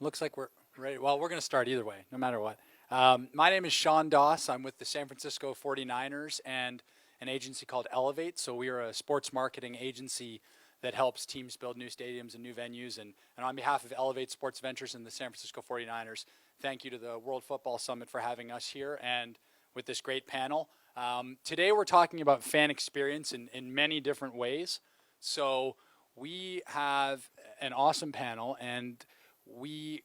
Looks like we're ready. Well, we're going to start either way, no matter what. My name is Shawn Doss. I'm with the San Francisco 49ers and an agency called Elevate. So we are a sports marketing agency that helps teams build new stadiums and new venues. And on behalf of Elevate Sports Ventures and the San Francisco 49ers, thank you to the World Football Summit for having us here and with this great panel. Today we're talking about fan experience in many different ways. So we have an awesome panel, and we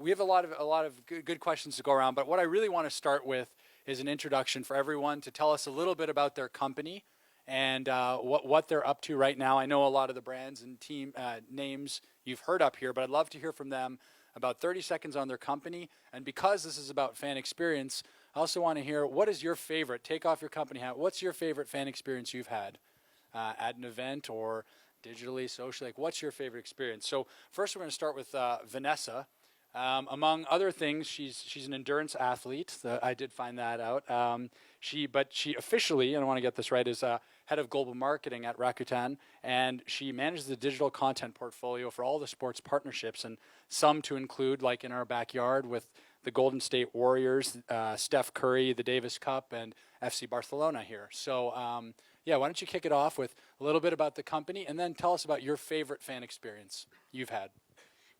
have a lot of good questions to go around. But what I really want to start with is an introduction for everyone to tell us a little bit about their company and what they're up to right now. I know a lot of the brands and team names you've heard up here, but I'd love to hear from them about 30 seconds on their company. And because this is about fan experience, I also want to hear, what is your favorite, take off your company hat, what's your favorite fan experience you've had at an event or digitally, socially? Like, what's your favorite experience? So first we're going to start with Vanessa. Among other things, she's an endurance athlete. I did find that out. She officially, and I want to get this right, is head of global marketing at Rakuten, and she manages the digital content portfolio for all the sports partnerships, and some to include, like in our backyard, with the Golden State Warriors, Steph Curry, the Davis Cup, and FC Barcelona here. So yeah, why don't you kick it off with a little bit about the company, and then tell us about your favorite fan experience you've had.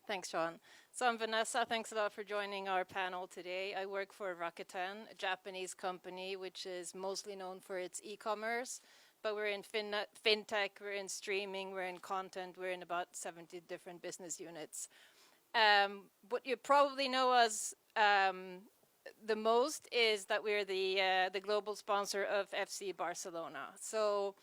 Thanks, Shawn. So I'm Vanessa. Thanks a lot for joining our panel today. I work for Rakuten, a Japanese company which is mostly known for its e-commerce, but we're in fintech, we're in streaming, we're in content, we're in about 70 different business units. What you probably know us the most is that we're the global sponsor of FC Barcelona. So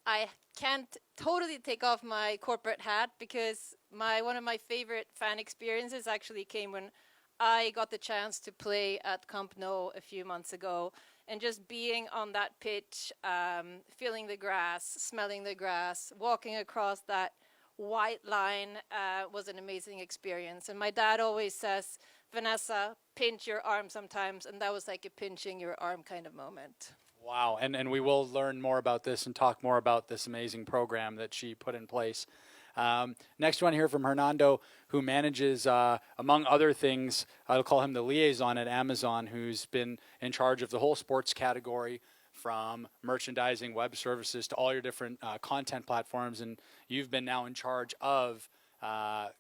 I can't totally take off my corporate hat because one of my favorite fan experiences actually came when I got the chance to play at Camp Nou a few months ago, and just being on that pitch, feeling the grass, smelling the grass, walking across that white line was an amazing experience. And my dad always says, Vanessa, pinch your arm sometimes, and that was like a pinching your arm kind of moment. Wow, and we will learn more about this and talk more about this amazing program that she put in place. Next one here from Hernando, who manages, among other things, I'll call him the liaison at Amazon, who's been in charge of the whole sports category, from merchandising, web services, to all your different content platforms, and you've been now in charge of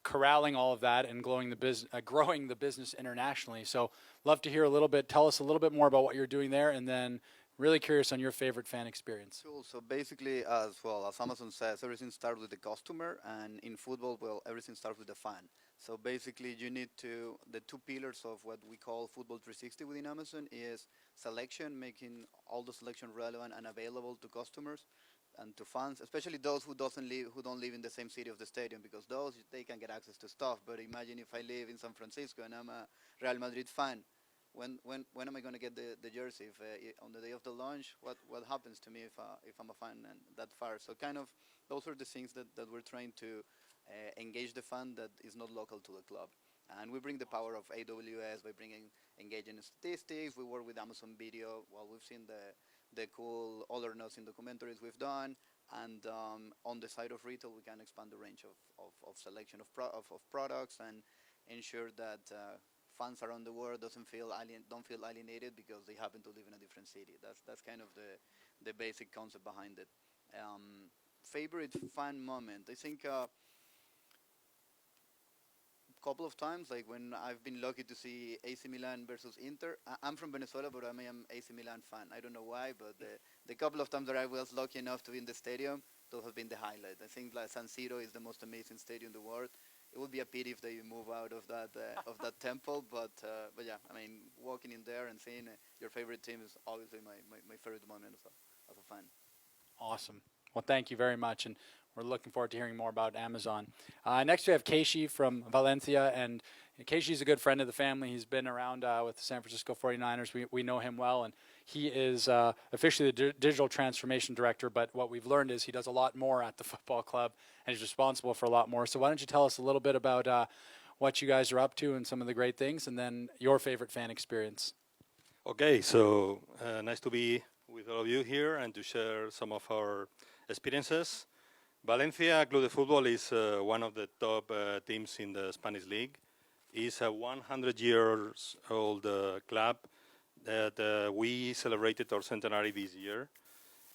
corralling all of that and growing the business internationally. So love to hear a little bit, tell us a little bit more about what you're doing there, and then really curious on your favorite fan experience. Cool. So basically, as well as Amazon says, everything starts with the customer, and in football, well, everything starts with the fan. So basically, you need the two pillars of what we call Football 360 within Amazon is selection, making all the selection relevant and available to customers and to fans, especially those who don't live in the same city of the stadium, because those they can get access to stuff. But imagine if I live in San Francisco and I'm a Real Madrid fan. When am I going to get the jersey? If on the day of the launch, what happens to me if I'm a fan and that far? So kind of those are the things that we're trying to engage the fan that is not local to the club. And we bring the power of AWS by bringing engaging statistics. We work with Amazon Video. Well, we've seen the cool All or Nothing documentaries we've done. And on the side of retail, we can expand the range of selection of products and ensure that fans around the world don't feel alienated because they happen to live in a different city. That's kind of the basic concept behind it. Favorite fan moment? I think a couple of times, like when I've been lucky to see AC Milan versus Inter. I'm from Venezuela, but I am AC Milan fan. I don't know why, but the couple of times that I was lucky enough to be in the stadium, those have been the highlight. I think like San Siro is the most amazing stadium in the world. It would be a pity if they move out of that temple, but yeah, I mean, walking in there and seeing your favorite team is obviously my favorite moment as a fan. Awesome. Well, thank you very much, and we're looking forward to hearing more about Amazon. Next, we have Keishi from Valencia, and Keishi's a good friend of the family. He's been around with the San Francisco 49ers. We know him well, and he is officially the digital transformation director, but what we've learned is he does a lot more at the football club, and he's responsible for a lot more. So why don't you tell us a little bit about what you guys are up to and some of the great things, and then your favorite fan experience. Okay, so nice to be with all of you here and to share some of our experiences. Valencia Club de Fútbol is one of the top teams in the Spanish league. is a 100 years old club that we celebrated our centenary this year.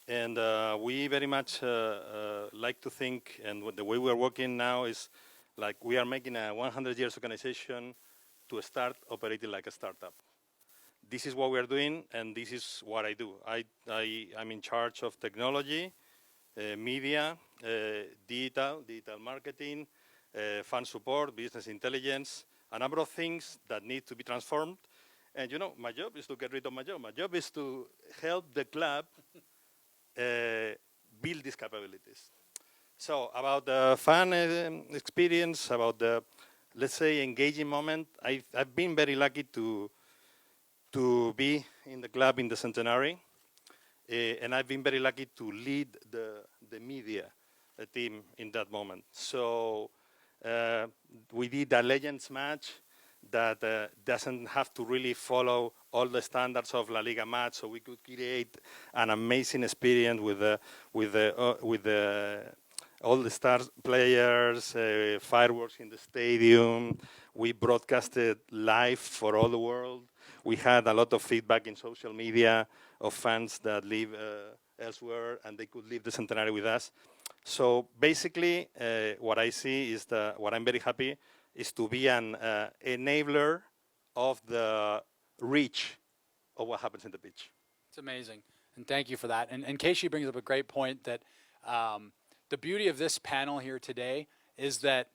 And we very much like to think, and the way we're working now is like we are making a 100 years organization to start operating like a startup. This is what we're doing, and this is what I do. I'm in charge of technology, media, digital marketing, fan support, business intelligence, a number of things that need to be transformed. And you know, my job is to get rid of my job. My job is to help the club build these capabilities. So about the fan experience, about the, let's say, engaging moment, I've been very lucky to be in the club in the centenary, and I've been very lucky to lead the media team in that moment. So we did a Legends match that doesn't have to really follow all the standards of La Liga match, so we could create an amazing experience with all the stars players, fireworks in the stadium. We broadcasted live for all the world. We had a lot of feedback in social media of fans that live elsewhere, and they could live the centenary with us. So basically, what I see is what I'm very happy is to be an enabler of the reach of what happens in the pitch. It's amazing, and thank you for that. And Keishi brings up a great point that the beauty of this panel here today is that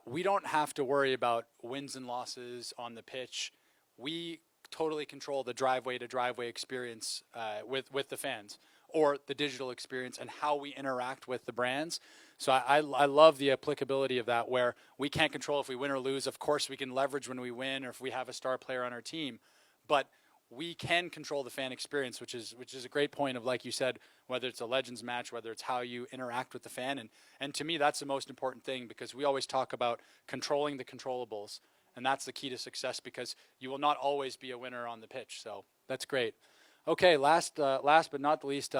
we don't have to worry about wins and losses on the pitch. We totally control the driveway-to-driveway experience with the fans, or the digital experience and how we interact with the brands. So I love the applicability of that, where we can't control if we win or lose. Of course, we can leverage when we win or if we have a star player on our team, but we can control the fan experience, which is a great point of, like you said, whether it's a Legends match, whether it's how you interact with the fan. And to me, that's the most important thing, because we always talk about controlling the controllables. And that's the key to success, because you will not always be a winner on the pitch. So that's great. Okay, last but not the least,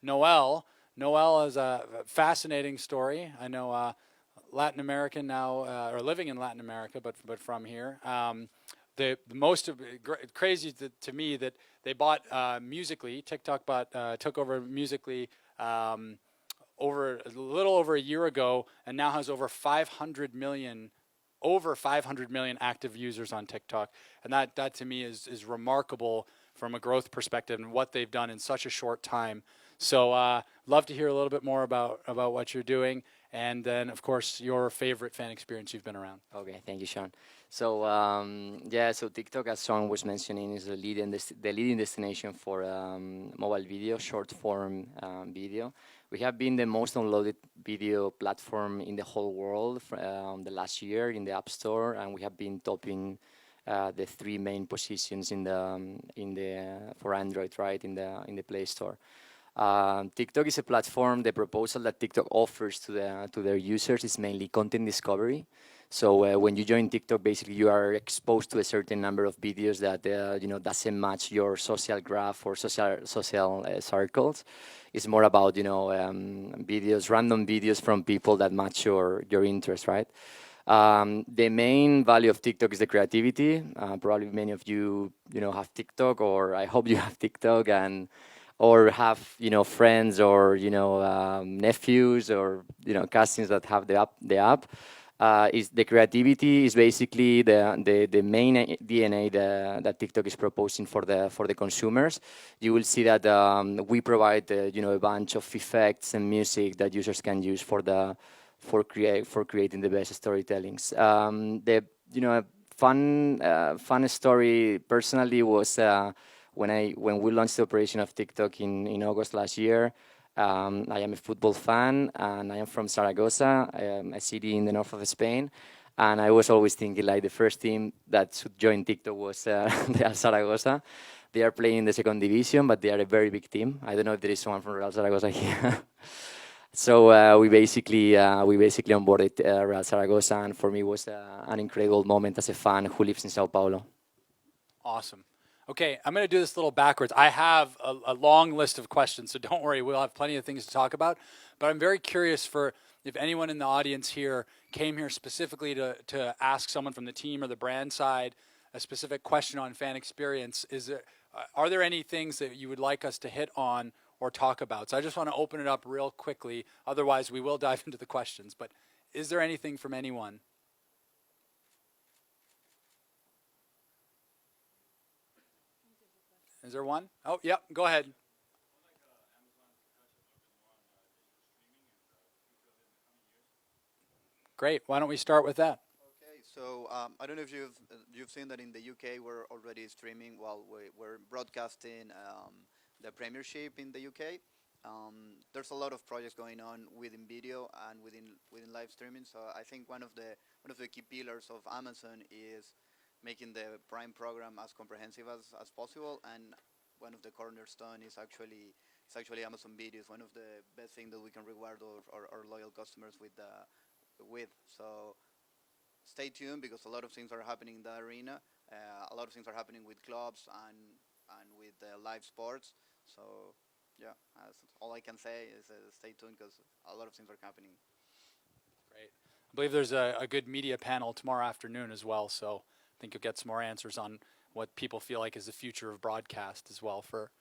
Noel. Noel is a fascinating story. I know Latin American now, or living in Latin America, but from here. The most crazy to me that they bought Musically. TikTok took over Musically over a little over a year ago, and now has over 500 million active users on TikTok, and that to me is remarkable from a growth perspective and what they've done in such a short time. So love to hear a little bit more about what you're doing, and then of course your favorite fan experience you've been around. Okay, thank you, Shawn. So so TikTok, as Shawn was mentioning, is the leading destination for mobile video, short form video. We have been the most downloaded video platform in the whole world the last year in the App Store, and we have been topping the 3 main positions for Android, right, in the Play Store. TikTok is a platform. The proposal that TikTok offers to their users is mainly content discovery. So when you join TikTok, basically you are exposed to a certain number of videos that doesn't match your social graph or social circles. It's more about videos, random videos from people that match your interest, right? The main value of TikTok is the creativity. Probably many of you have TikTok, or I hope you have TikTok, or have friends or nephews or cousins that have the app. Is the creativity is basically the main DNA that TikTok is proposing for the consumers. You will see that we provide a bunch of effects and music that users can use for creating the best storytellings. The fun story personally was when we launched the operation of TikTok in August last year. I am a football fan, and I am from Zaragoza, a city in the north of Spain. And I was always thinking, like, the first team that should join TikTok was Real Zaragoza. They are playing in the second division, but they are a very big team. I don't know if there is someone from Real Zaragoza here. So we basically onboarded Real Zaragoza, and for me it was an incredible moment as a fan who lives in Sao Paulo. Awesome. Okay, I'm going to do this a little backwards. I have a long list of questions, so don't worry. We'll have plenty of things to talk about. But I'm very curious for if anyone in the audience here came here specifically to ask someone from the team or the brand side a specific question on fan experience. Are there any things that you would like us to hit on or talk about? So I just want to open it up real quickly. Otherwise, we will dive into the questions. But is there anything from anyone? Is there one? Oh, yep, go ahead. Great. Why don't we start with that? Okay, so I don't know if you've seen that in the UK we're already streaming while we're broadcasting the Premiership in the UK. There's a lot of projects going on within video and within live streaming. So I think one of the key pillars of Amazon is making the Prime program as comprehensive as possible. And one of the cornerstone is actually Amazon Video. It's one of the best things that we can reward our loyal customers with. So stay tuned because a lot of things are happening in that arena. A lot of things are happening with clubs and with live sports. So yeah, that's all I can say is stay tuned because a lot of things are happening. Great. I believe there's a good media panel tomorrow afternoon as well. So I think you'll get some more answers on what people feel like is the future of broadcast as well for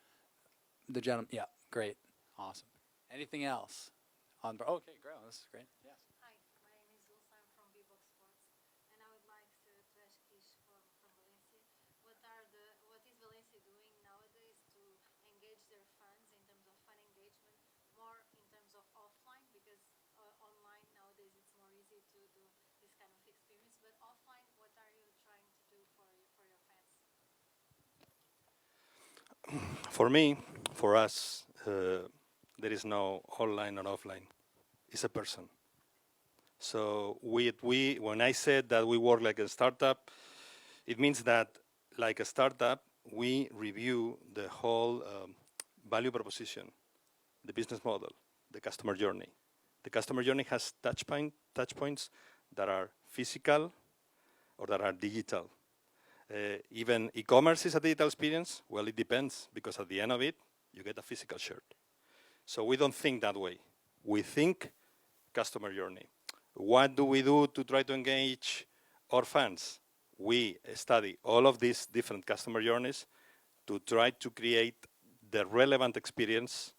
the gentleman. Yeah, great. Awesome. Anything else? Okay, great. This is great. Yes. Hi, my name is Dulce. I'm from Bebox Sports, and I would like to ask Keishi from Valencia. What is Valencia doing nowadays to engage their fans in terms of fan engagement, more in terms of offline, because online nowadays it's more easy to do this kind of experience. But offline, what are you trying to do for your fans? For me, for us, there is no online or offline. It's a person. So when I said that we work like a startup, it means that like a startup, we review the whole value proposition, the business model, the customer journey. The customer journey has touch points that are physical or that are digital. Even e-commerce is a digital experience. Well, it depends, because at the end of it, you get a physical shirt. So we don't think that way. We think customer journey. What do we do to try to engage our fans? We study all of these different customer journeys to try to create the relevant experience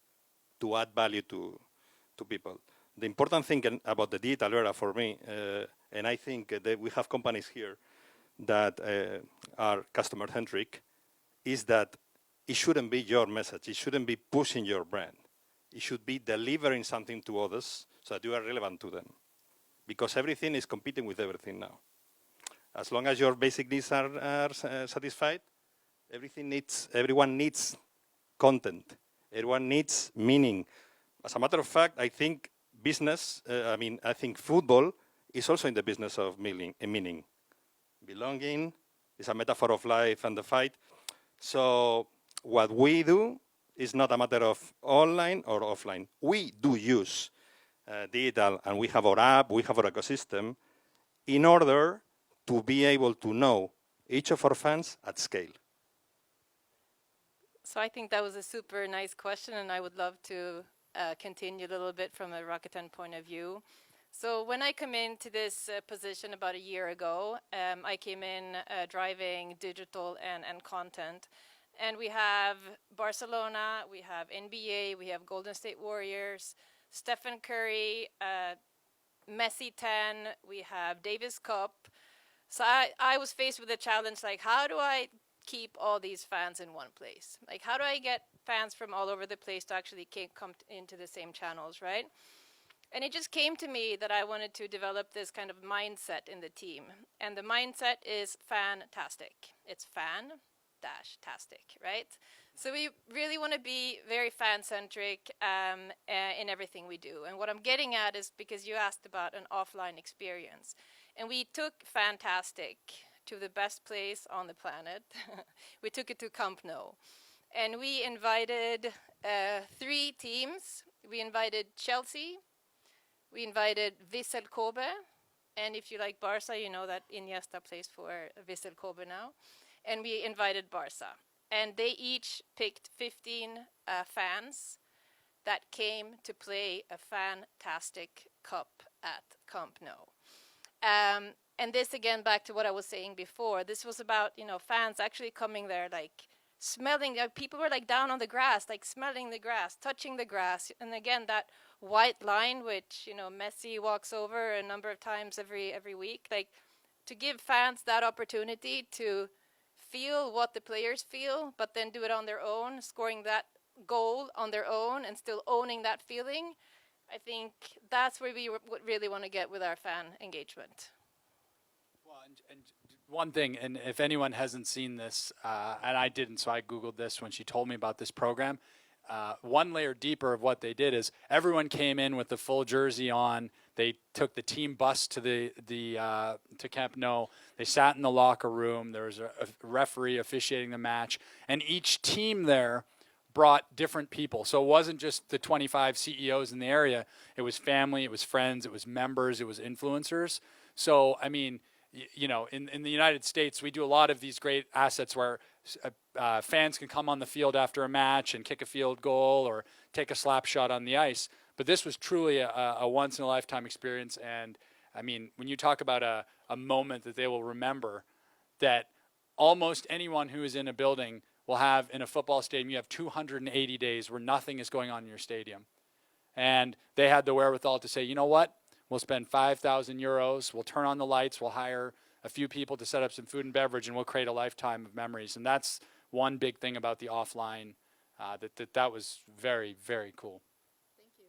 to add value to people. The important thing about the digital era for me, and I think that we have companies here that are customer-centric, is that it shouldn't be your message. It shouldn't be pushing your brand. It should be delivering something to others so that you are relevant to them. Because everything is competing with everything now. As long as your basic needs are satisfied, everyone needs content. Everyone needs meaning. As a matter of fact, I think I think football is also in the business of meaning. Belonging is a metaphor of life and the fight. So what we do is not a matter of online or offline. We do use digital, and we have our app, we have our ecosystem, in order to be able to know each of our fans at scale. So I think that was a super nice question, and I would love to continue a little bit from a Rakuten point of view. So when I come into this position about a year ago, I came in driving digital and content. And we have Barcelona, we have NBA, we have Golden State Warriors, Stephen Curry, Messi 10, we have Davis Cup. So I was faced with a challenge, like, how do I keep all these fans in one place? Like, how do I get fans from all over the place to actually come into the same channels, right? And it just came to me that I wanted to develop this kind of mindset in the team. And the mindset is fantastic. It's fan-tastic, right? So we really want to be very fan-centric in everything we do. And what I'm getting at is, because you asked about an offline experience, and we took fantastic to the best place on the planet. We took it to Camp Nou. And we invited 3 teams. We invited Chelsea, we invited Vissel Kobe, and if you like Barca, you know that Iniesta plays for Vissel Kobe now. And we invited Barca. And they each picked 15 fans that came to play a fantastic cup at Camp Nou. And this again, back to what I was saying before, this was about, fans actually coming there, like smelling, people were like down on the grass, like smelling the grass, touching the grass. And again, that white line, which, Messi walks over a number of times every week, like to give fans that opportunity to feel what the players feel, but then do it on their own, scoring that goal on their own and still owning that feeling. I think that's where we really want to get with our fan engagement. Well, and one thing, and if anyone hasn't seen this, and I didn't, so I Googled this when she told me about this program. One layer deeper of what they did is everyone came in with the full jersey on. They took the team bus to to Camp Nou. They sat in the locker room. There was a referee officiating the match, and each team there brought different people. So it wasn't just the 25 CEOs in the area. It was family, it was friends, it was members, it was influencers. So, I mean, in the United States, we do a lot of these great assets where fans can come on the field after a match and kick a field goal or take a slap shot on the ice. But this was truly a once-in-a-lifetime experience. And, I mean, when you talk about a moment that they will remember, that almost anyone who is in a building will have, in a football stadium, you have 280 days where nothing is going on in your stadium. And they had the wherewithal to say, you know what? We'll spend 5,000 euros. We'll turn on the lights. We'll hire a few people to set up some food and beverage, and we'll create a lifetime of memories. And that's one big thing about the offline that was very, very cool. Thank you.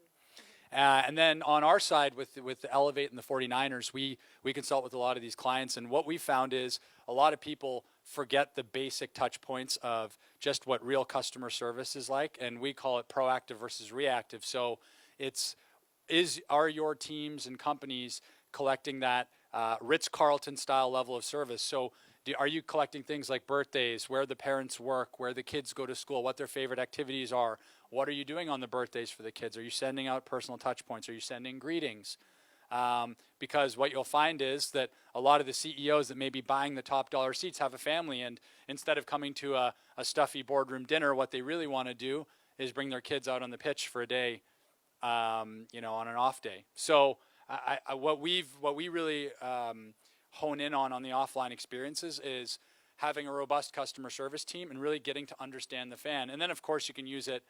And then on our side with the Elevate and the 49ers, we consult with a lot of these clients. And what we found is a lot of people forget the basic touch points of just what real customer service is like. And we call it proactive versus reactive. So are your teams and companies collecting that Ritz-Carlton style level of service? So are you collecting things like birthdays, where the parents work, where the kids go to school, what their favorite activities are? What are you doing on the birthdays for the kids? Are you sending out personal touch points? Are you sending greetings? Because what you'll find is that a lot of the CEOs that may be buying the top dollar seats have a family, and instead of coming to a stuffy boardroom dinner, what they really want to do is bring their kids out on the pitch for a day, on an off day. So what we really hone in on the offline experiences is having a robust customer service team and really getting to understand the fan. And then, of course, you can use it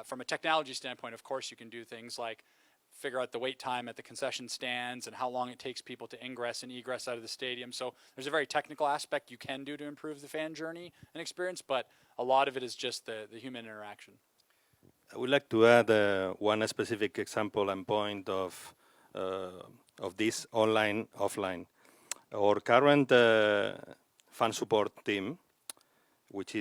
from a technology standpoint. Of course, you can do things like figure out the wait time at the concession stands and how long it takes people to ingress and egress out of the stadium. So there's a very technical aspect you can do to improve the fan journey and experience, but a lot of it is just the human interaction. I would like to add one specific example and point of this online, offline. Our current fan support team, which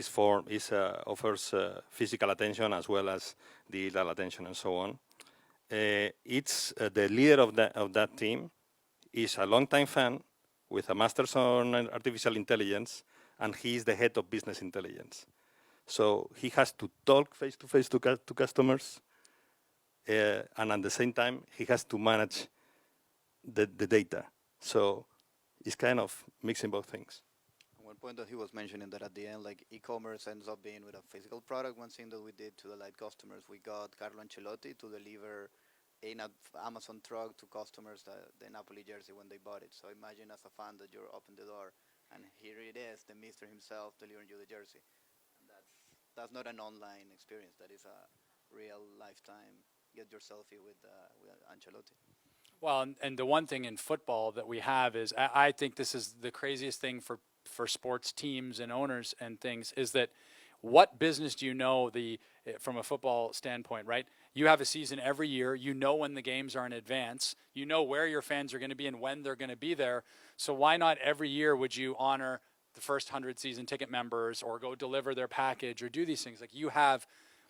offers physical attention as well as digital attention and so on. It's the leader of that team is a longtime fan with a master's on artificial intelligence, and he is the head of business intelligence. So he has to talk face-to-face to customers, and at the same time, he has to manage the data. So it's kind of mixing both things. One point that he was mentioning that at the end, like e-commerce ends up being with a physical product. One thing that we did to delight customers, we got Carlo Ancelotti to deliver an Amazon truck to customers the Napoli jersey when they bought it. So imagine as a fan that you're open the door and here it is, the Mister himself delivering you the jersey. And that's not an online experience. That is a real lifetime. Get your selfie with Ancelotti. Well, and the one thing in football that we have is, I think this is the craziest thing for sports teams and owners and things, is that what business do you know from a football standpoint, right? You have a season every year. You know when the games are in advance. You know where your fans are going to be and when they're going to be there. So why not every year would you honor the first 100 season ticket members or go deliver their package or do these things? Like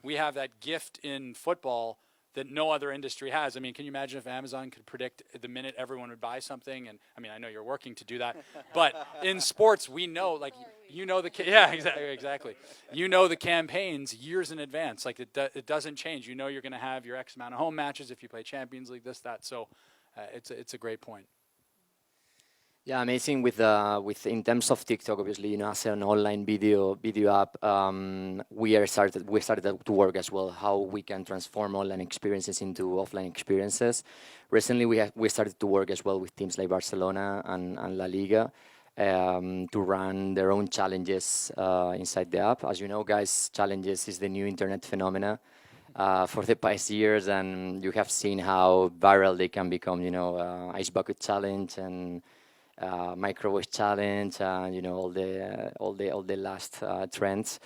we have that gift in football that no other industry has. I mean, can you imagine if Amazon could predict the minute everyone would buy something? And I mean, I know you're working to do that, but in sports, we know, like, exactly. You know the campaigns years in advance. Like it doesn't change. You know you're going to have your X amount of home matches if you play Champions League, this, that. So it's a great point. Yeah, amazing with in terms of TikTok, obviously, as an online video app, we started to work as well how we can transform online experiences into offline experiences. Recently, we started to work as well with teams like Barcelona and La Liga to run their own challenges inside the app. As you know, guys, challenges is the new internet phenomena. For the past years, and you have seen how viral they can become. Ice bucket challenge and microwave challenge, and all the last trends.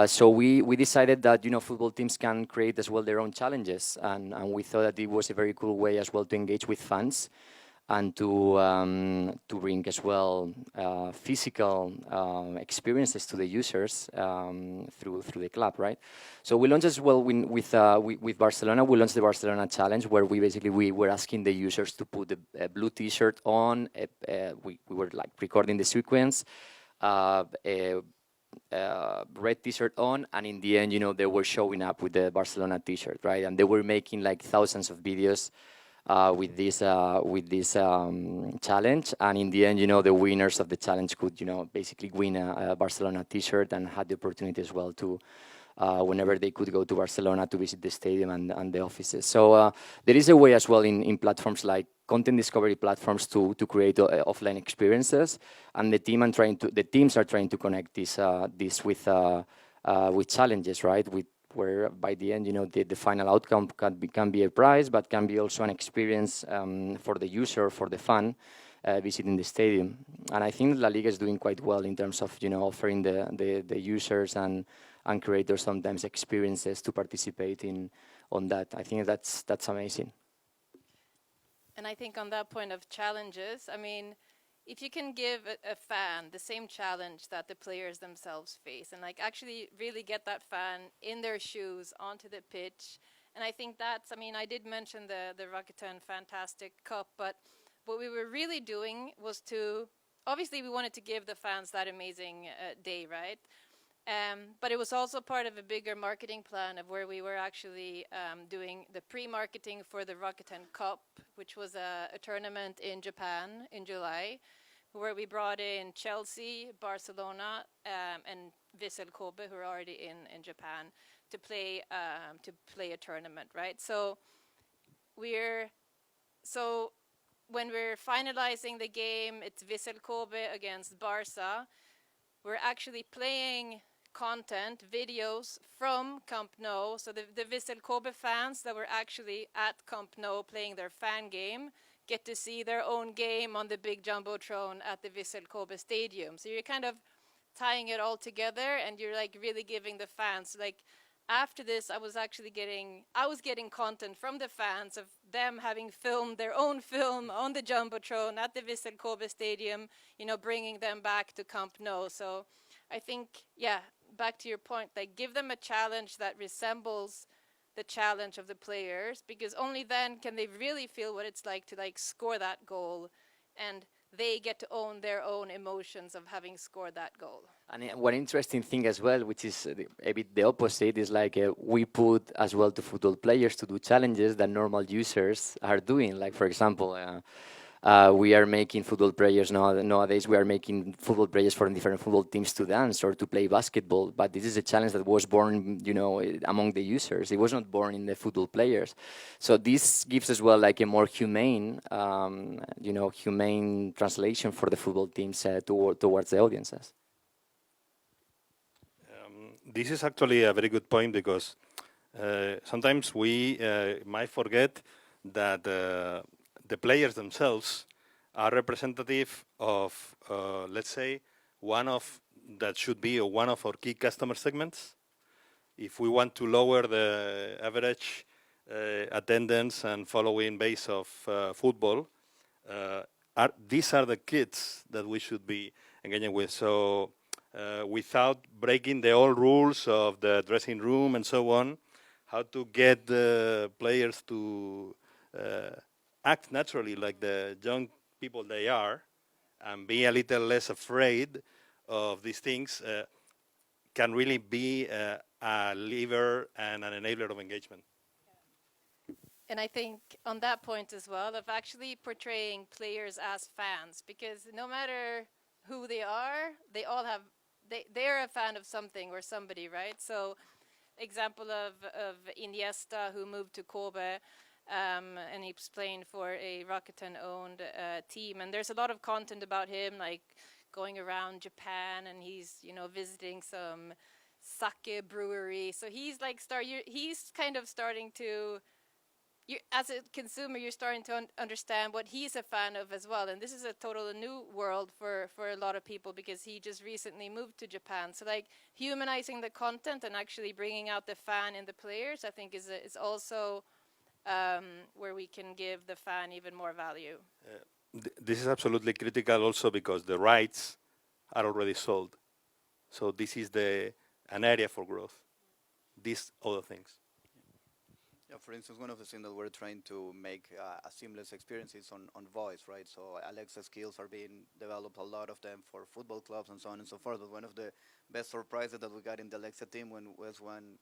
So we decided that football teams can create as well their own challenges, and we thought that it was a very cool way as well to engage with fans and to bring as well physical experiences to the users through the club, right? So we launched as well with Barcelona. We launched the Barcelona challenge, where we were asking the users to put a blue T-shirt on. We were like recording the sequence. A red T-shirt on, and in the end, they were showing up with the Barcelona T-shirt, right? And they were making like thousands of videos with this challenge, and in the end, the winners of the challenge could, basically win a Barcelona T-shirt and had the opportunity as well to, whenever they could go to Barcelona to visit the stadium and the offices. So there is a way as well in platforms like content discovery platforms to create offline experiences, and the teams are trying to connect this with challenges, right? Where by the end, the final outcome can be a prize, but can be also an experience for the user, for the fan visiting the stadium. And I think La Liga is doing quite well in terms of offering the users and creators sometimes experiences to participate on that. I think that's amazing. And I think on that point of challenges, I mean, if you can give a fan the same challenge that the players themselves face, and like actually really get that fan in their shoes onto the pitch, and I think I did mention the Rakuten Fantastic Cup, but what we were really doing was obviously we wanted to give the fans that amazing day, right? But it was also part of a bigger marketing plan of where we were actually doing the pre-marketing for the Rakuten Cup, which was a tournament in Japan in July, where we brought in Chelsea, Barcelona, and Vissel Kobe, who are already in Japan, to play a tournament, right? So when we're finalizing the game, it's Vissel Kobe against Barca. We're actually playing content, videos from Camp Nou. So the Vissel Kobe fans that were actually at Camp Nou playing their fan game get to see their own game on the big jumbotron at the Vissel Kobe stadium. So you're kind of tying it all together, and you're like really giving the fans, like, after this, I was getting content from the fans of them having filmed their own film on the jumbotron at the Vissel Kobe stadium, bringing them back to Camp Nou. So I think, back to your point, like, give them a challenge that resembles the challenge of the players, because only then can they really feel what it's like to score that goal, and they get to own their own emotions of having scored that goal. And one interesting thing as well, which is a bit the opposite, is we put as well to football players to do challenges that normal users are doing. Like, for example, we are making football players nowadays. We are making football players from different football teams to dance or to play basketball. But this is a challenge that was born, among the users. It was not born in the football players. So this gives as well a more humane, humane translation for the football teams towards the audiences. This is actually a very good point, because sometimes we might forget that the players themselves are representative of, let's say, one of our key customer segments. If we want to lower the average attendance and following base of football, these are the kids that we should be engaging with. So without breaking the old rules of the dressing room and so on, how to get the players to act naturally like the young people they are, and be a little less afraid of these things, can really be a lever and an enabler of engagement. And I think on that point as well, of actually portraying players as fans, because no matter who they are, they all have, they're a fan of something or somebody, right? So example of Iniesta, who moved to Kobe, and he's playing for a Rakuten-owned team. And there's a lot of content about him, like going around Japan, and he's visiting some sake brewery. So he's like he's kind of starting to. As a consumer, you're starting to understand what he's a fan of as well. And this is a total new world for a lot of people because he just recently moved to Japan. So like humanizing the content and actually bringing out the fan in the players, I think is also where we can give the fan even more value. This is absolutely critical also because the rights are already sold. So this is an area for growth. These other things. Yeah, for instance, one of the things that we're trying to make a seamless experience is on voice, right? So Alexa skills are being developed, a lot of them for football clubs and so on and so forth. But one of the best surprises that we got in the Alexa team was when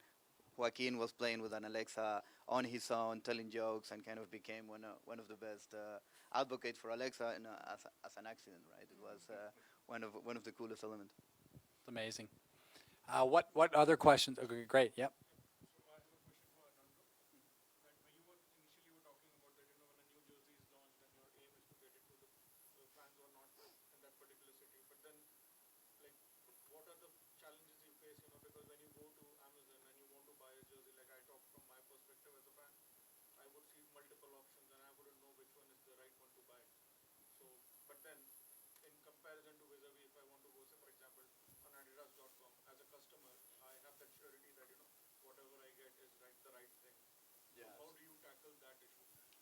Joaquin was playing with an Alexa on his own, telling jokes, and kind of became one of the best advocates for Alexa as an accident, right? It was one of the coolest elements. It's amazing. What other questions? Okay, great. Yep.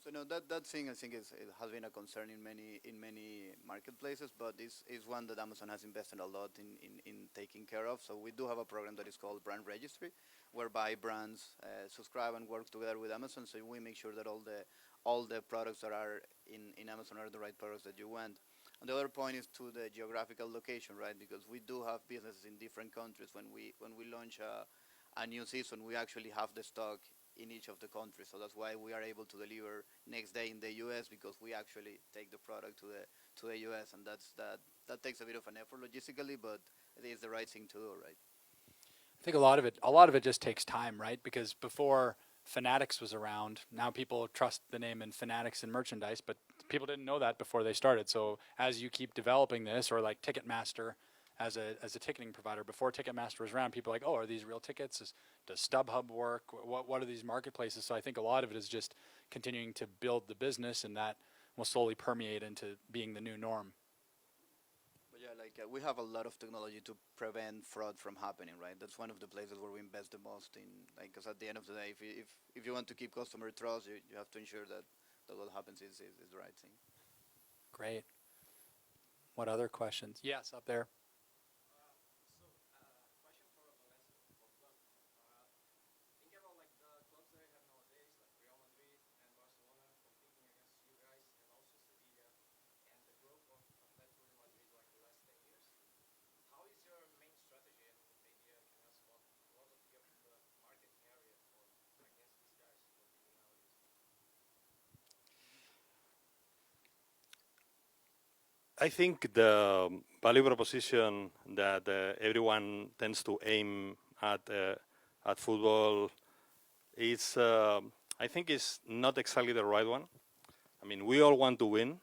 So no, that thing I think it has been a concern in many marketplaces, but is one that Amazon has invested a lot in taking care of. So we do have a program that is called Brand Registry, whereby brands subscribe and work together with Amazon. So we make sure that all the products that are in Amazon are the right products that you want. And the other point is to the geographical location, right? Because we do have businesses in different countries. When we launch a new season, we actually have the stock in each of the countries. So that's why we are able to deliver next day in the US, because we actually take the product to the US, and that takes a bit of an effort logistically, but it is the right thing to do, right? I think a lot of it just takes time, right? Because before Fanatics was around, now people trust the name in Fanatics and merchandise, but people didn't know that before they started. So as you keep developing this, or like Ticketmaster as a ticketing provider, before Ticketmaster was around, people were like, oh, are these real tickets? Does StubHub work? What are these marketplaces? So I think a lot of it is just continuing to build the business, and that will slowly permeate into being the new norm. But yeah, like we have a lot of technology to prevent fraud from happening, right? That's one of the places where we invest the most in, like, because at the end of the day, if you want to keep customer trust, you have to ensure that what happens is the right thing. Great. What other questions? Yes, up there. I think the value proposition that everyone tends to aim at football is, I think, is not exactly the right one. I mean, we all want to win.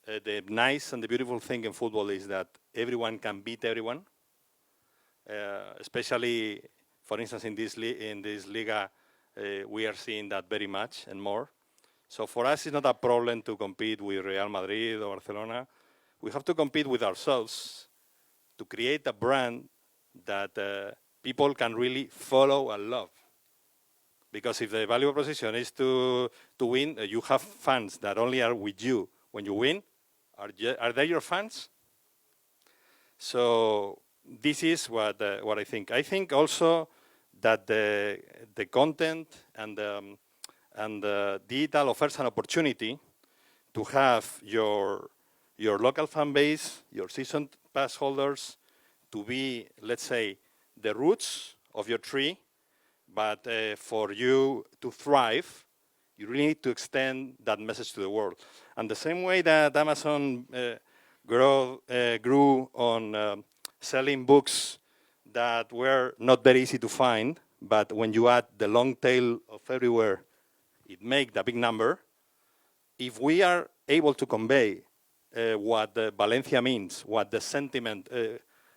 The nice and the beautiful thing in football is that everyone can beat everyone. Especially, for instance, in this Liga, we are seeing that very much and more. So for us, it's not a problem to compete with Real Madrid or Barcelona. We have to compete with ourselves to create a brand that people can really follow and love. Because if the value proposition is to win, you have fans that only are with you when you win. Are they your fans? So this is what I think. I think also that the content and the digital offers an opportunity to have your local fan base, your season pass holders, to be, let's say, the roots of your tree, but for you to thrive, You really need to extend that message to the world. And the same way that Amazon grew on selling books that were not very easy to find, but when you add the long tail of everywhere, it makes a big number. If we are able to convey what Valencia means, what the sentiment,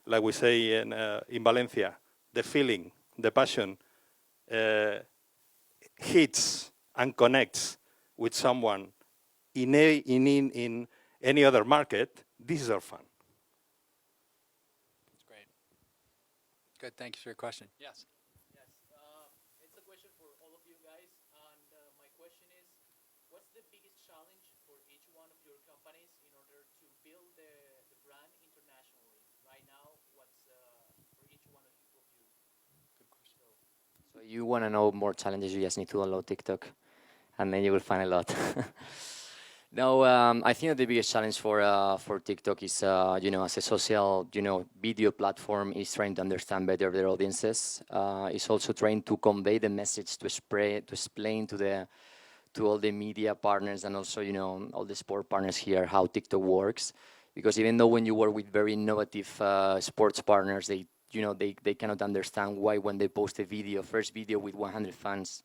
like we say in Valencia, the feeling, the passion, hits and connects with someone in any other market, this is our fun. That's great. Good. Thank you for your question. Yes. Yes, it's a question for all of you guys, and my question is, what's the biggest challenge for each one of your companies in order to build the brand internationally? Right now, what's for each one of you? Good question. So you want to know more challenges, you just need to download TikTok, and then you will find a lot. No, I think that the biggest challenge for TikTok is, as a social, video platform, is trying to understand better their audiences. It's also trying to convey the message, to explain to all the media partners and also, all the sport partners here how TikTok works. Because even though when you work with very innovative sports partners, they cannot understand why when they post a video, first video with 100 fans,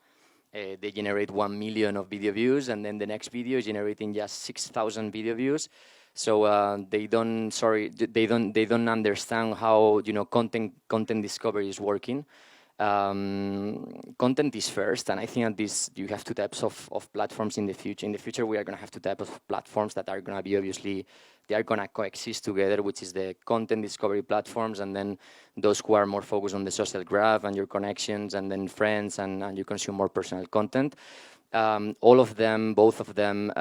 they generate 1 million of video views, and then the next video is generating just 6,000 video views. So they don't understand how content discovery is working. Content is first, and I think that you have two types of platforms in the future. In the future, we are going to have two types of platforms that are going to be obviously, they are going to coexist together, which is the content discovery platforms, and then those who are more focused on the social graph and your connections, and then friends, and you consume more personal content. All of them, both of them,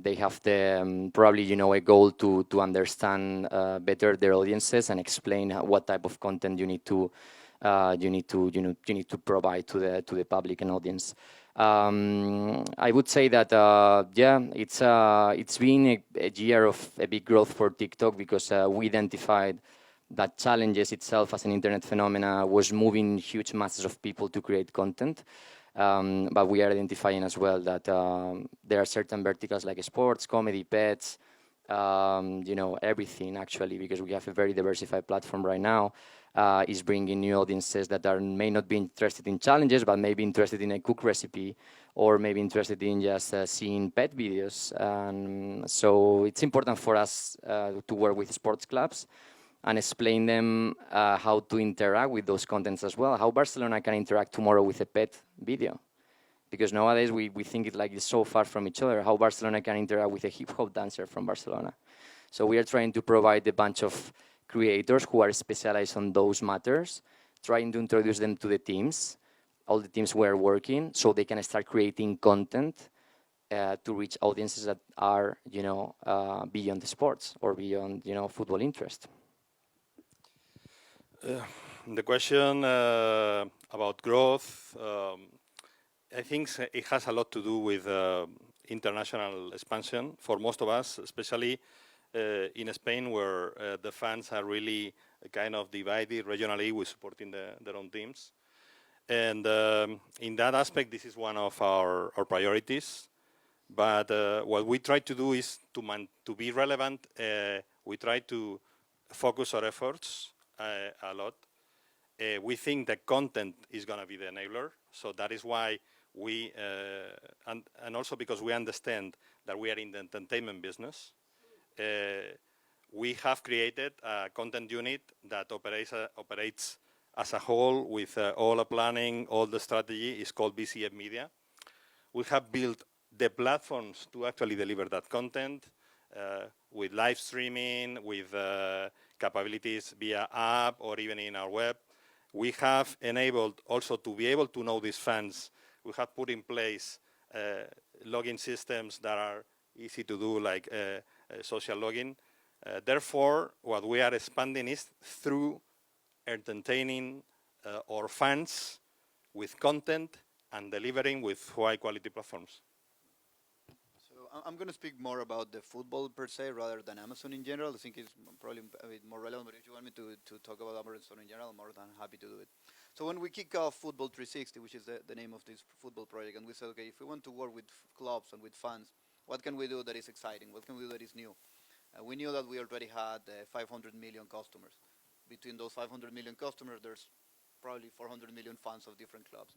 they have the probably a goal to understand better their audiences and explain what type of content you need to provide to the public and audience. I would say that it's been a year of a big growth for TikTok, because we identified that challenges itself as an internet phenomena was moving huge masses of people to create content. But we are identifying as well that there are certain verticals like sports, comedy, pets, everything actually, because we have a very diversified platform right now. Is bringing new audiences that may not be interested in challenges, but maybe interested in a cook recipe, or maybe interested in just seeing pet videos. So it's important for us to work with sports clubs and explain them how to interact with those contents as well. How Barcelona can interact tomorrow with a pet video. Because nowadays we think it's so far from each other. How Barcelona can interact with a hip hop dancer from Barcelona. So we are trying to provide a bunch of creators who are specialized on those matters, trying to introduce them to the teams, all the teams who are working, so they can start creating content to reach audiences that are, beyond the sports or beyond, football interest. The question about growth, I think it has a lot to do with international expansion for most of us, especially in Spain, where the fans are really kind of divided regionally with supporting their own teams. And in that aspect, this is one of our priorities. But what we try to do is to be relevant. We try to focus our efforts a lot. We think that content is going to be the enabler. So that is why we, and also because we understand that we are in the entertainment business, we have created a content unit that operates as a whole with all the planning, all the strategy. It's called BCF Media. We have built the platforms to actually deliver that content with live streaming, with capabilities via app or even in our web. We have enabled also to be able to know these fans. We have put in place login systems that are easy to do, like social login. Therefore, what we are expanding is through entertaining our fans with content and delivering with high quality platforms. So I'm going to speak more about the football per se rather than Amazon in general. I think it's probably a bit more relevant, but if you want me to talk about Amazon in general, I'm more than happy to do it. So when we kick off Football 360, which is the name of this football project, and we said, okay, if we want to work with clubs and with fans, what can we do that is exciting? What can we do that is new? We knew that we already had 500 million customers. Between those 500 million customers, there's probably 400 million fans of different clubs.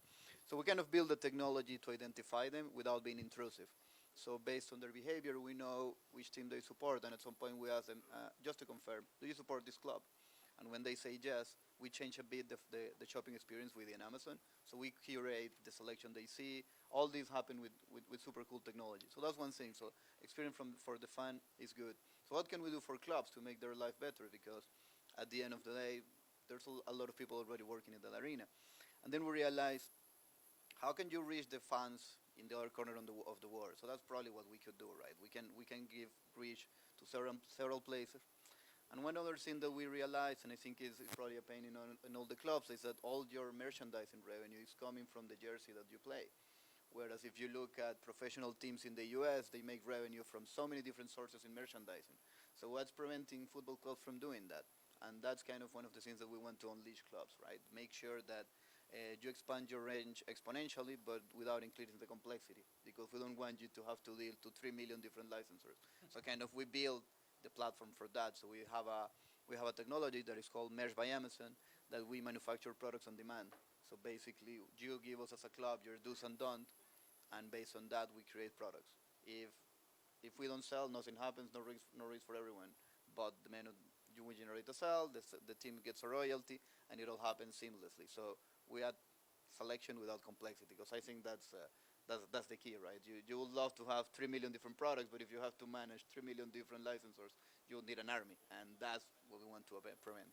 So we kind of build the technology to identify them without being intrusive. So based on their behavior, we know which team they support, and at some point we ask them, just to confirm, do you support this club? And when they say yes, we change a bit the shopping experience within Amazon. So we curate the selection they see. All these happen with super cool technology. So that's one thing. So experience for the fan is good. So what can we do for clubs to make their life better? Because at the end of the day, there's a lot of people already working in that arena. And then we realized, how can you reach the fans in the other corner of the world? So that's probably what we could do, right? We can give reach to several places. And one other thing that we realized, and I think is probably a pain in all the clubs, is that all your merchandising revenue is coming from the jersey that you play. Whereas if you look at professional teams in the US, they make revenue from so many different sources in merchandising. So what's preventing football clubs from doing that? And that's kind of one of the things that we want to unleash clubs, right? Make sure that you expand your range exponentially, but without increasing the complexity, because we don't want you to have to deal to 3 million different licensors. So kind of we build the platform for that. So we have a technology that is called Merch by Amazon, that we manufacture products on demand. So basically, you give us as a club your do's and don'ts, and based on that, we create products. If we don't sell, nothing happens, no risk for everyone. But the minute you will generate a sale, the team gets a royalty, and it all happens seamlessly. So we add selection without complexity, because I think that's the key, right? You would love to have 3 million different products, but if you have to manage 3 million different licensors, you would need an army, and that's what we want to prevent.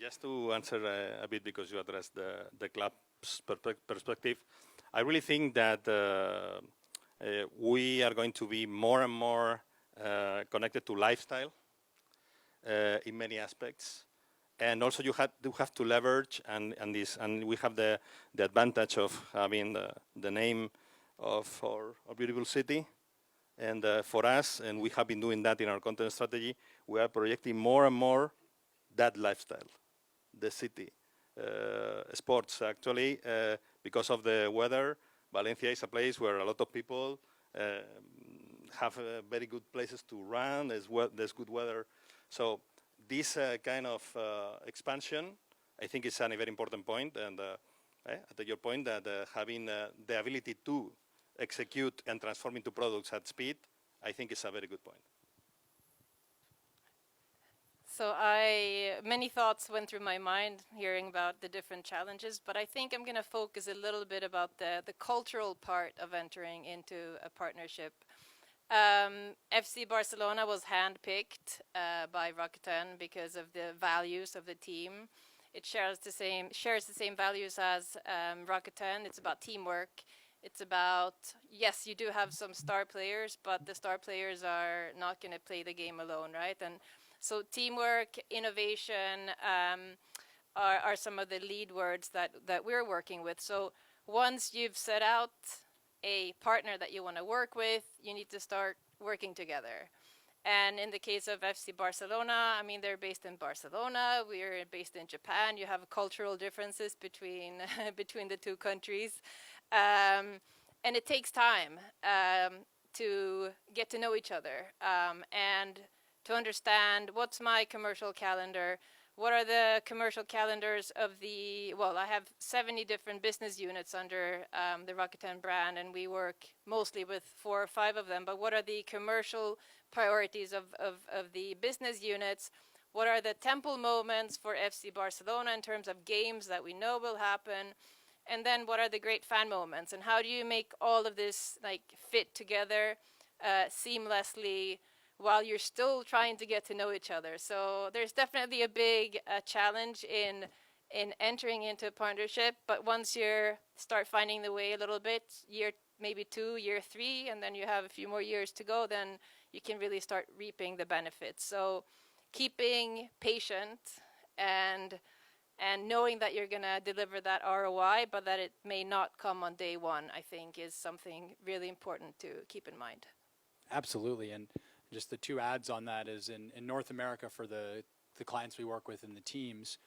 Just to answer a bit, because you addressed the club's perspective, I really think that we are going to be more and more connected to lifestyle in many aspects. And also you have to leverage, and we have the advantage of having the name of our beautiful city. And for us, and we have been doing that in our content strategy, we are projecting more and more that lifestyle, the city. Sports, actually, because of the weather, Valencia is a place where a lot of people have very good places to run, there's good weather. So this kind of expansion, I think, is a very important point. And I take your point that having the ability to execute and transform into products at speed, I think is a very good point. So many thoughts went through my mind hearing about the different challenges, but I think I'm going to focus a little bit about the cultural part of entering into a partnership. FC Barcelona was handpicked by Rakuten because of the values of the team. It shares the same values as Rakuten. It's about teamwork. It's about, yes, you do have some star players, but the star players are not going to play the game alone, right? And so teamwork, innovation are some of the lead words that we're working with. So once you've set out a partner that you want to work with, you need to start working together. And in the case of FC Barcelona, I mean, they're based in Barcelona, we're based in Japan. You have cultural differences between the two countries. And it takes time to get to know each other and to understand what's my commercial calendar, what are the commercial calendars of I have 70 different business units under the Rakuten brand, and we work mostly with 4 or 5 of them, but what are the commercial priorities of the business units? What are the temple moments for FC Barcelona in terms of games that we know will happen? And then what are the great fan moments? And how do you make all of this fit together seamlessly while you're still trying to get to know each other? So there's definitely a big challenge in entering into a partnership, but once you start finding the way a little bit, year maybe 2, year 3, and then you have a few more years to go, then you can really start reaping the benefits. So keeping patient and knowing that you're going to deliver that ROI, but that it may not come on day one, I think is something really important to keep in mind. Absolutely. And just the 2 adds on that is in North America, for the clients we work with and the teams,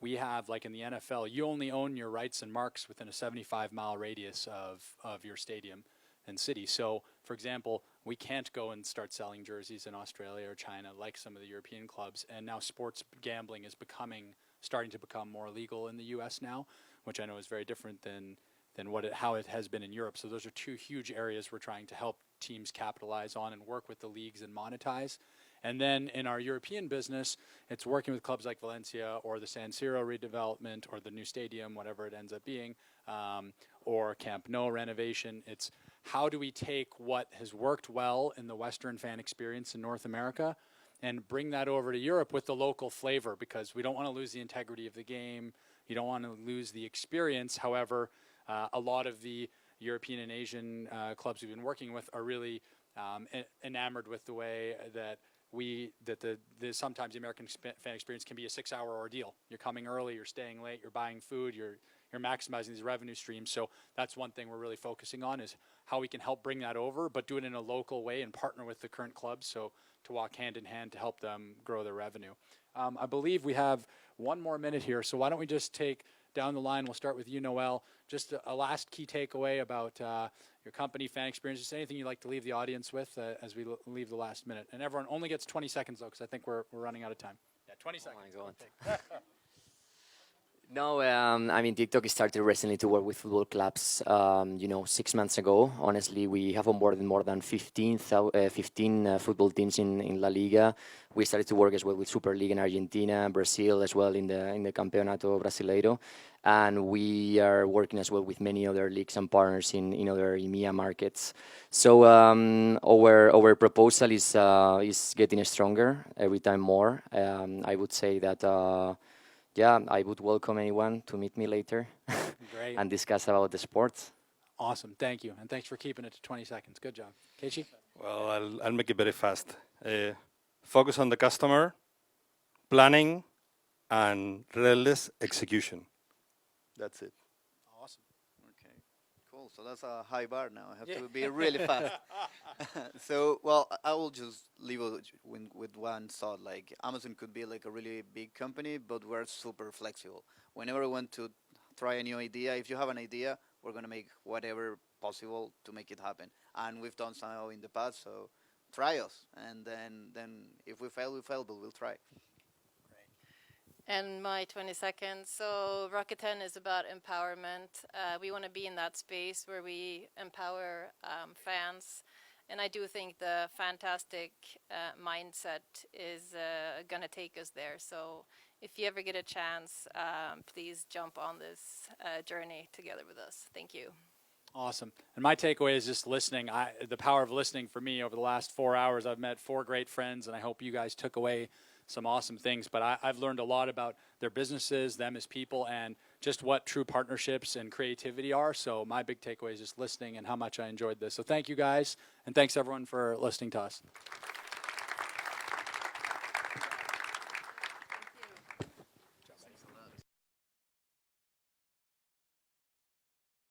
we have, like in the NFL, you only own your rights and marks within a 75-mile radius of your stadium and city. So, for example, we can't go and start selling jerseys in Australia or China like some of the European clubs. And now sports gambling is starting to become more legal in the U.S. now, which I know is very different than how it has been in Europe. So those are two huge areas we're trying to help teams capitalize on and work with the leagues and monetize. And then in our European business, it's working with clubs like Valencia or the San Siro redevelopment or the new stadium, whatever it ends up being, or Camp Nou renovation. It's how do we take what has worked well in the Western fan experience in North America and bring that over to Europe with the local flavor, because we don't want to lose the integrity of the game. You don't want to lose the experience. However, a lot of the European and Asian clubs we've been working with are really enamored with the way that sometimes the American fan experience can be a 6-hour ordeal. You're coming early, you're staying late, you're buying food, you're maximizing these revenue streams. So that's one thing we're really focusing on, is how we can help bring that over, but do it in a local way and partner with the current clubs, so to walk hand in hand to help them grow their revenue. I believe we have one more minute here, so why don't we just take down the line. We'll start with you, Noel. Just a last key takeaway about your company, fan experience. Just anything you'd like to leave the audience with as we leave the last minute. And everyone only gets 20 seconds, though, because I think we're running out of time. Yeah, 20 seconds. Oh my God. No, I mean, TikTok started recently to work with football clubs, 6 months ago. Honestly, we have onboarded more than 15 football teams in La Liga. We started to work as well with Super League in Argentina, Brazil as well in the Campeonato Brasileiro. And we are working as well with many other leagues and partners in other EMEA markets. So our proposal is getting stronger every time more. I would say that I would welcome anyone to meet me later Great. and discuss about the sports. Awesome. Thank you. And thanks for keeping it to 20 seconds. Good job. Keishi? Well, I'll make it very fast. Focus on the customer, planning, and relentless execution. That's it. Awesome. Okay, cool. So that's a high bar now. I have to be really fast. So, well, I will just leave it with one thought. Like, Amazon could be like a really big company, but we're super flexible. Whenever we want to try a new idea, if you have an idea, we're going to make whatever possible to make it happen. And we've done so in the past, so try us. And then if we fail, but we'll try. And my 20 seconds. So Rakuten is about empowerment. We want to be in that space where we empower fans. And I do think the fantastic mindset is going to take us there. So if you ever get a chance, please jump on this journey together with us. Thank you. Awesome. And my takeaway is just listening. The power of listening for me over the last 4 hours. I've met 4 great friends, and I hope you guys took away some awesome things. But I've learned a lot about their businesses, them as people, and just what true partnerships and creativity are. So my big takeaway is just listening and how much I enjoyed this. So thank you guys, and thanks everyone for listening to us.